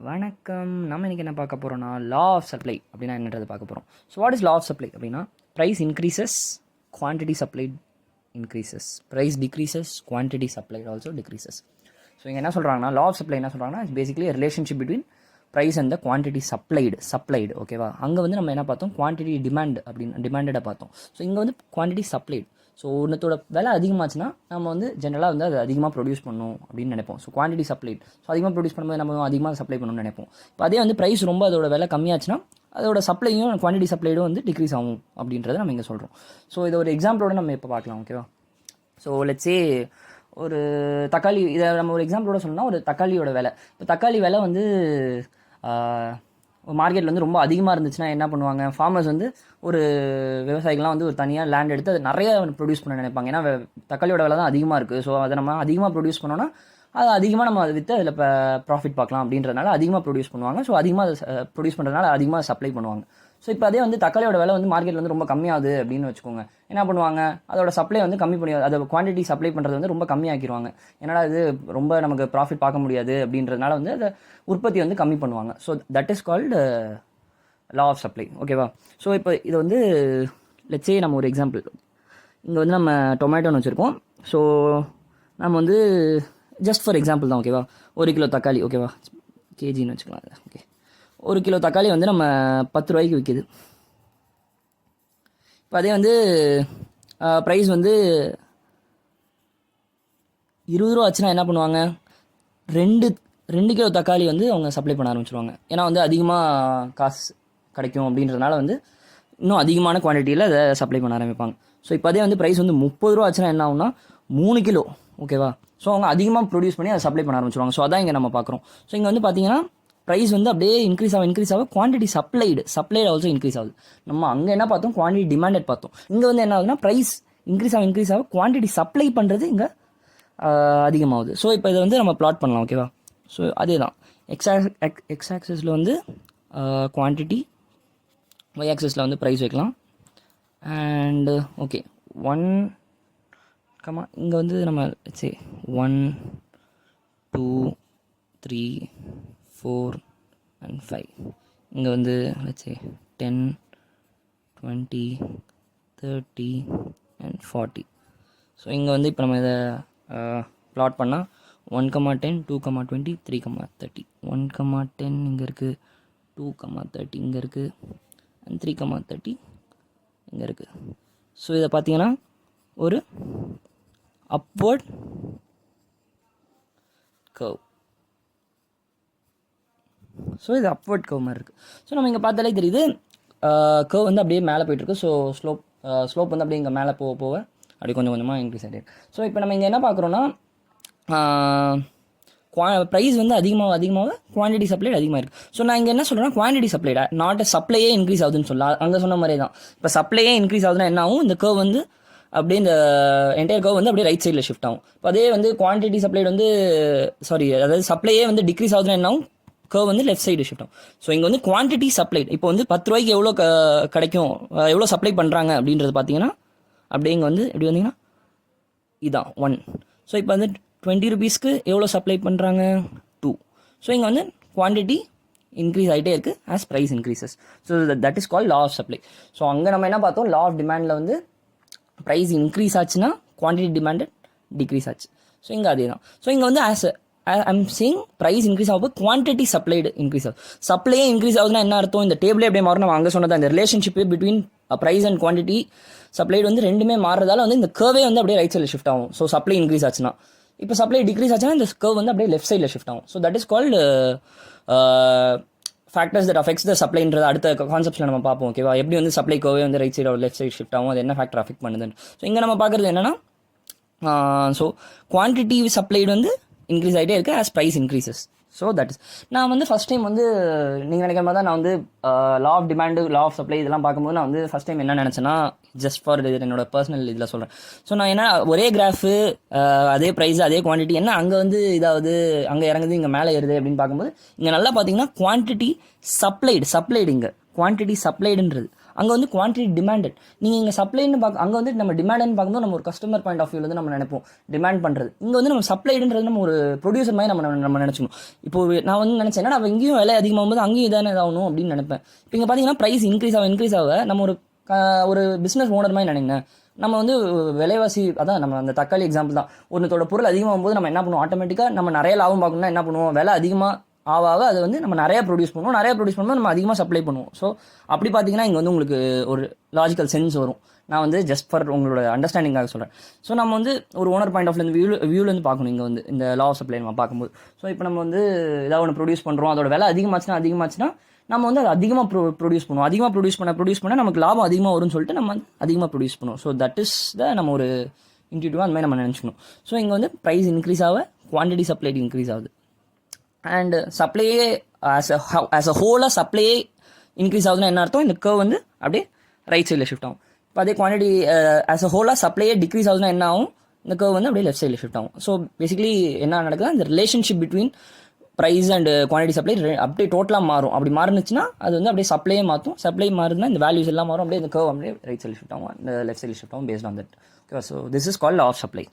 வணக்கம். நம்ம இன்றைக்கி என்ன பார்க்க போகிறோம்னா, லா ஆஃப் சப்ளை அப்படின்னா என்னன்றது பார்க்க போகிறோம். So what is law of supply அப்படின்னா, price increases, quantity supplied increases, price decreases, quantity supplied also decreases. So இங்கே என்ன சொல்கிறாங்கன்னா, லா ஆஃப் சப்ளை என்ன சொல்கிறாங்கன்னா, it's basically relationship between price and the quantity supplied ஓகேவா. அங்கே வந்து நம்ம என்ன பார்த்தோம், குவான்டிட்டி டிமாண்டடை பார்த்தோம். ஸோ இங்கே வந்து குவான்டிட்டி சப்ளைடு. ஸோ ஒன்றத்தோட விலை அதிகமாச்சுன்னா நம்ம வந்து ஜென்ரலாக வந்து அது அதிகமாக ப்ரொடியூஸ் பண்ணணும் அப்படின்னு நினைப்போம். So quantity supplied. ஸோ அதிகமாக ப்ரொடியூஸ் பண்ணும்போது நம்ம அதிகமாக சப்ளை பண்ணணும்னு நினைப்போம். இப்போ அதே வந்து ப்ரைஸ் ரொம்ப அதோட விலை கம்மியாச்சுன்னா அதோட சப்ளையும் குவான்டிட்டி சப்ளைடும் வந்து டிக்ரீஸ் ஆகும் அப்படின்றத நம்ம இங்கே சொல்கிறோம். ஸோ இதை ஒரு எக்ஸாம்பிளோட நம்ம இப்போ பார்க்கலாம் ஓகேவா. ஸோ லெட்ஸே ஒரு தக்காளி, இதை நம்ம ஒரு எக்ஸாம்பிளோட சொன்னால் ஒரு தக்காளியோட விலை. இப்போ தக்காளி விலை வந்து மார்க்கெட்டில் வந்து ரொம்ப அதிகமாக இருந்துச்சுன்னா என்ன பண்ணுவாங்க, ஃபார்மர்ஸ் வந்து ஒரு விவசாயிகள்லாம் வந்து ஒரு தனியாக லேண்ட் எடுத்து அதை நிறைய ப்ரொடியூஸ் பண்ண நினைப்பாங்க. ஏன்னா தக்காளியோட விலை தான் அதிகமாக இருக்குது. ஸோ அதை நம்ம அதிகமாக ப்ரொடியூஸ் பண்ணோன்னா அது அதிகமாக நம்ம அதை விற்று அதில் இப்போ ப்ராஃபிட் பார்க்கலாம் அப்படின்றதுனால அதிகமாக ப்ரொடியூஸ் பண்ணுவாங்க. ஸோ அதிகமாக ப்ரொடியூஸ் பண்ணுறதுனால அதிகமாக சப்ளை பண்ணுவாங்க. ஸோ இப்போ அதே வந்து தக்காளியோட விலை வந்து மார்க்கெட்டில் வந்து ரொம்ப கம்மியாகுது அப்படின்னு வச்சுக்கோங்க, என்ன பண்ணுவாங்க, அதோட சப்ளை வந்து கம்மி பண்ணி அதை குவான்டிட்டி சப்ளை பண்ணுறது வந்து ரொம்ப கம்மியாக்கிடுவாங்க. ஏன்னா இது ரொம்ப நமக்கு ப்ராஃபிட் பார்க்க முடியாது அப்படின்றதுனால வந்து அதை உற்பத்தி வந்து கம்மி பண்ணுவாங்க. So that is called law of supply ஓகேவா. ஸோ இப்போ இது வந்து லெட்ஸே நம்ம ஒரு எக்ஸாம்பிள், இங்கே வந்து நம்ம டொமேட்டோன்னு வச்சுருக்கோம். ஸோ நம்ம வந்து ஜஸ்ட் ஃபார் எக்ஸாம்பிள் தான் ஓகேவா. 1 கிலோ தக்காளி ஓகேவா, கேஜின்னு வச்சுக்கலாம். ஓகே, 1 கிலோ தக்காளி வந்து நம்ம 10 ரூபாய்க்கு விற்கிது. இப்போ அதே வந்து ப்ரைஸ் வந்து 20 ரூபா ஆச்சுன்னா என்ன பண்ணுவாங்க, 2 கிலோ தக்காளி வந்து அவங்க சப்ளை பண்ண ஆரம்பிச்சிருவாங்க. ஏன்னா வந்து அதிகமாக காசு கிடைக்கும் அப்படின்றதுனால வந்து இன்னும் அதிகமான குவான்டிட்டியில் அதை சப்ளை பண்ண ஆரம்பிப்பாங்க. ஸோ இப்போ அதே வந்து ப்ரைஸ் வந்து 30 ரூபா ஆச்சுன்னா என்ன ஆகும்னா 3 கிலோ ஓகேவா. ஸோ அவங்க அதிகமாக ப்ரொடியூஸ் பண்ணி அதை சப்ளை பண்ண ஆரம்பிச்சிருவாங்க. ஸோ அதான் இங்கே நம்ம பார்க்குறோம். ஸோ இங்கே வந்து பார்த்தீங்கன்னா ப்ரைஸ் வந்து அப்படியே இன்க்ரீஸ் ஆக குவான்டிட்டி சப்ளைடு ஆல்சோ இன்க்ரீஸ் ஆகுது. நம்ம அங்கே என்ன பார்த்தோம், குவான்டிட்டி டிமாண்டட் பார்த்தோம். இங்கே வந்து என்ன ஆகுதுன்னா ப்ரைஸ் இன்க்ரீஸ் ஆக குவான்டிட்டி சப்ளை பண்ணுறது இங்கே அதிகமாகுது. ஸோ இப்போ இதை வந்து நம்ம பிளாட் பண்ணலாம் ஓகேவா. ஸோ அதே தான் எக்ஸ் ஆக்சிஸில் வந்து குவான்டிட்டி, ஒய் ஆக்சிஸில் வந்து ப்ரைஸ் வைக்கலாம். அண்டு ஓகே 1 இங்கே வந்து நம்ம சரி 1 2 3 4 and 5 இங்கே வந்து சரி 10 20 30 and 40. ஸோ இங்கே வந்து இப்போ நம்ம இதை ப்ளாட் பண்ணால் 1,10 2,20 3,30 1,10 இங்கே இருக்குது, 2,30 இங்கே இருக்குது, அண்ட் 3,30 இங்கே இருக்குது. ஸோ இதை பார்த்தீங்கன்னா ஒரு அப்வர்ட் கர்வ். ஸோ இது அப்வர்ட் கர்வ் மாதிரி இருக்குது. ஸோ நம்ம இங்கே பார்த்தாலே தெரியுது கர்வ் வந்து அப்படியே மேலே போயிட்டுருக்கு. ஸோ ஸ்லோப் வந்து அப்படியே இங்கே மேலே போக அப்படியே கொஞ்சம் கொஞ்சமாக இன்க்ரீஸ் ஆகிட்டு. ஸோ இப்போ நம்ம இங்கே என்ன பார்க்குறோன்னா, ப்ரைஸ் வந்து அதிகமாக குவான்டிட்டி சப்ளைட் அதிகமாக இருக்குது. ஸோ நான் இங்கே என்ன சொல்கிறேன்னா, குவான்டிட்டி சப்ளைடா நாட் சப்ளையே இன்க்ரீஸ் ஆகுதுன்னு சொல்லலாம். அங்கே சொன்ன மாதிரி தான் இப்போ சப்ளையே இன்க்ரீஸ் ஆகுதுன்னா என்ன ஆகும், இந்த கர்வ் வந்து அப்படியே இந்த என்டையர் கர்வ் வந்து அப்படியே ரைட் சைடில் ஷிஃப்ட் ஆகும். இப்போ அதே வந்து குவான்டிட்டி சப்ளைட் வந்து அதாவது சப்ளையே வந்து டிக்ரீஸ் ஆகுதுன்னா என்ன ஆகும், கர்வ் வந்து லெஃப்ட் சைடு ஷிஃப்ட் ஆகும். ஸோ இங்கே வந்து குவான்டிட்டி சப்ளைட் இப்போ வந்து 10 ரூபாய்க்கு எவ்வளோ கிடைக்கும், எவ்வளோ சப்ளை பண்ணுறாங்க அப்படின்றது பார்த்தீங்கன்னா அப்படியே இங்கே வந்து எப்படி வந்தீங்கன்னா இதான் 1. ஸோ இப்போ வந்து 20 ருபீஸ்க்கு எவ்வளோ சப்ளை பண்ணுறாங்க 2. ஸோ இங்கே வந்து குவான்டிட்டி இன்க்ரீஸ் ஆகிட்டே இருக்குது as price increases. So that is call law of supply. So அங்கே நம்ம என்ன பார்த்தோம், லா ஆஃப் டிமாண்டில் வந்து ப்ரைஸ் இன்க்ரீஸ் ஆச்சுன்னா குவான்டிட்டி டிமாண்டட் டிக்ரீஸ் ஆச்சு. ஸோ இங்கே அதே தான். ஸோ இங்கே வந்து ஐம் சீயிங் ப்ரைஸ் இன்க்ரீஸ் ஆகும், குவான்டிட்டி சப்ளைடு இன்க்ரீஸ் ஆகும். சப்ளையே இன்க்ரீஸ் ஆகுதுன்னா என்ன அர்த்தம், இந்த டேபிளே அப்படியே மாறும். நம்ம அங்கே சொன்னது இந்த relationship between price and quantity supplied வந்து ரெண்டுமே மாறுறதால வந்து இந்த கர்வே வந்து அப்படியே ரைட் சைடில் ஷிஃப்ட் ஆகும். ஸோ சப்ளை இன்க்ரீஸ் ஆச்சுன்னா, இப்போ சப்ளை டிக்ரீஸ் ஆச்சுன்னா இந்த கர்வ் வந்து அப்படியே லெஃப்ட் சைடில் ஷிஃப்ட் ஆகும். So that is called factors that affects the சப்ளைன்றது அடுத்த கான்செப்ட்ஸில் நம்ம பார்ப்போம் ஓகேவா. எப்படி வந்து சப்ளை கர்வே வந்து right side left side shift ஆகும், அது என்ன ஃபேக்டர் அஃபெக்ட் பண்ணுதுன்னு. ஸோ இங்கே நம்ம பார்க்குறது என்னென்னா, ஸோ குவான்டிட்டி சப்ளைடு வந்து இன்க்ரீஸ் ஆகிட்டே இருக்குது as price increases. So that is, நான் வந்து ஃபஸ்ட் டைம் வந்து நீங்கள் நினைக்கிற மாதிரி தான் நான் வந்து law of demand, law of supply இதெல்லாம் பார்க்கும்போது நான் வந்து ஃபஸ்ட் டைம் என்ன நினச்சேன்னா, ஜஸ்ட் ஃபார் இது என்னோட பர்சனல் இதில் சொல்கிறேன். ஸோ நான் என்ன ஒரே கிராஃபு அதே ப்ரைஸ் அதே குவான்டிட்டி என்ன அங்கே வந்து இதாவது அங்கே இறங்குது இங்கே மேலே ஏறுது அப்படின்னு பார்க்கும்போது இங்கே நல்லா பார்த்தீங்கன்னா குவான்டிட்டி சப்ளைடு இங்கே குவான்டிட்டி சப்ளைடுன்றது அங்கே வந்து குவான்டிட்டி டிமாண்டட். நீங்கள் இங்கே சப்ளைன்னு அங்கே வந்து நம்ம டிமாண்ட்னு பார்க்கும்போது நம்ம ஒரு கஸ்டமர் பாயிண்ட் ஆஃப் வியூவில் வந்து நம்ம நினைப்போம் டிமாண்ட் பண்ணுறது. இங்கே வந்து நம்ம சப்ளைடுன்றது நம்ம ஒரு ப்ரொடியூசர் மாதிரி நம்ம நினச்சிக்கணும். இப்போ நான் வந்து நினச்சேன்னா நான் இங்கேயும் விலை அதிகமாகும் போது அங்கேயும் இதானே இதாகணும் அப்படின்னு நினைப்பேன். இப்போ இங்கே பார்த்தீங்கன்னா ப்ரைஸ் இன்க்ரீஸ் ஆக நம்ம ஒரு பிஸ்னஸ் ஓனர் மாதிரி நினைங்க. நம்ம வந்து விலைவாசி அதான் நம்ம அந்த தக்காளி எக்ஸாம்பிள் தான். ஒன்றத்தோட பொருள் அதிகமாகும் போது நம்ம என்ன பண்ணுவோம், ஆட்டோமேட்டிக்காக நம்ம நிறைய லாபம் பார்க்கணும்னா என்ன பண்ணுவோம், விலை அதிகமாக ஆக அதை வந்து நம்ம நிறையா ப்ரொடியூஸ் பண்ணும்போது நம்ம அதிகமாக சப்ளை பண்ணுவோம். ஸோ அப்படி பார்த்தீங்கன்னா இங்கே வந்து உங்களுக்கு ஒரு லாஜிக்கல் சென்ஸ் வரும். நான் வந்து ஜஸ்ட் ஃபார் உங்களோட அண்டர்ஸ்டாண்டிங்காக சொல்கிறேன். ஸோ நம்ம வந்து ஒரு ஓனர் பாயிண்ட் ஆஃப் வியூலேருந்து பார்க்கணும். இங்கே வந்து இந்த லா ஆஃப் சப்ளை நம்ம பார்க்கும்போது, ஸோ இப்போ நம்ம வந்து ஏதாவது ஒன்று ப்ரொடியூஸ் பண்ணுறோம், அதோட விலை அதிகமாச்சுன்னா நம்ம வந்து அதை அதிகமாக ப்ரொடியூஸ் பண்ணுவோம். அதிகமாக ப்ரொடியூஸ் பண்ண நமக்கு லாபம் அதிகமாக வரும்னு சொல்லிட்டு நம்ம வந்து அதிகமாக ப்ரொடியூஸ் பண்ணுவோம். ஸோ தட் இஸ் நம்ம ஒரு இன்ட்யூட்டிவாக அந்த மாதிரி நம்ம நினச்சிக்கணும். ஸோ இங்கே வந்து ப்ரைஸ் இன்க்ரீஸ் ஆக குவான்டிட்டி சப்ளைட் இன்க்ரீஸ் ஆகுது. அண்ட் சப்ளையே ஆஸ் அ ஹோலாக சப்ளையே இன்க்ரீஸ் ஆகுதுன்னா என்ன அர்த்தம், இந்த கர்வ் வந்து அப்படியே ரைட் சைடில் ஷிஃப்ட் ஆகும். இப்போ அதே குவான்டிட்டி ஆஸ் அ ஹோலாக சப்ளையே டிக்ரீஸ் ஆகுதுன்னா என்ன ஆகும், இந்த கர்வ் வந்து அப்படியே லெஃப்ட் சைடில் ஷிஃப்ட் ஆகும். ஸோ பேசிக்கலி என்ன நடக்குது, இந்த relationship between price and quantity supply அப்படியே டோட்டலாக மாறும். அப்படி மாறுனுச்சுன்னா அது வந்து அப்படியே சப்ளையே மாற்றும். சப்ளை மாறுதுன்னா இந்த வேல்யூஸ் எல்லாம் மாறும். அப்படியே இந்த கர்வ் அப்படியே ரைட் சைடில் ஷிஃப்ட் ஆகும், இந்த லெஃப்ட் சைடில் ஷிஃப்ட் ஆகும் based on that. Okay, so this is called law of supply.